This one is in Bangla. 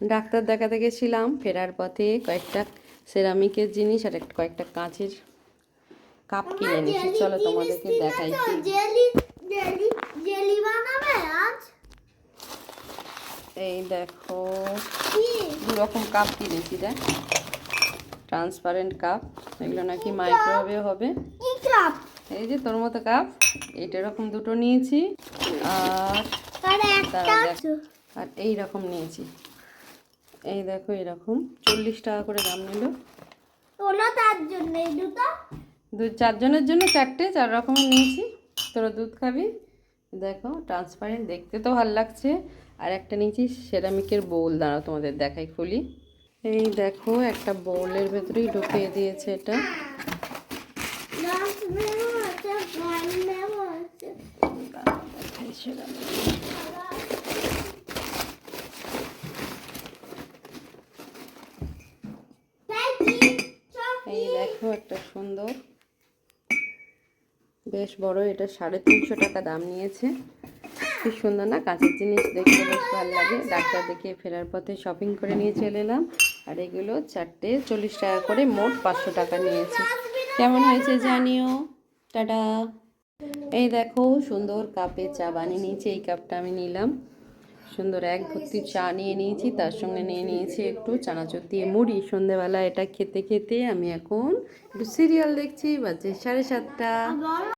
ডাক্তার দেখাতে গেছিলাম, ফেরার পথে কয়েকটা সেরামিকের জিনিস আর কয়েকটা কাঁচের কাপ কিনে এনেছি। চলো তোমাদেরকে দেখাই। এই দেখো, দু রকম কাপ কিনেছি। দেখ, ট্রান্সপারেন্ট কাপ, এগুলো নাকি মাইক্রোওয়েভে হবে। এই যে তোর মতো কাপ, এইটা এরকম দুটো নিয়েছি। আর এই রকম নিয়েছি। এই দেখো, এরকম 40 টাকা করে দাম নিল। দুধ 4 জনের জন্য 4টে 4 রকমের নিয়েছি। তোরা দুধ খাবি। দেখো, ট্রান্সপারেন্ট, দেখতে তো ভালো লাগছে। আর একটা নিয়েছি সেরামিকের বোল। দাঁড়াও তোমাদের দেখাই, খুলি। এই দেখো, একটা বোলের ভেতরেই ঢুকিয়ে দিয়েছে এটা। এই দেখো, একটা সুন্দর, বেশ বড়, এটা 350 টাকা দাম নিয়েছে। খুব সুন্দর না? কাঁচের জিনিস দেখতে বেশ ভালো লাগে। ডাক্তার দেখিয়ে ফেরার পথে শপিং করে নিয়ে চলে এলাম। আর এগুলো 4টে 40 টাকা করে, মোট 500 টাকা নিয়েছে। কেমন হয়েছে জানিও। টাটা। এই দেখো, সুন্দর কাপে চা বানিয়ে নিয়েছি। এই কাপটা আমি নিলাম। সুন্দর এক ভর্তি চা নিয়ে নিয়েছি, তার সঙ্গে নিয়ে নিয়েছি একটু চানাচুর দিয়ে মুড়ি। সন্ধেবেলা এটা খেতে খেতে আমি এখন একটু সিরিয়াল দেখছি। বাজে 7:30।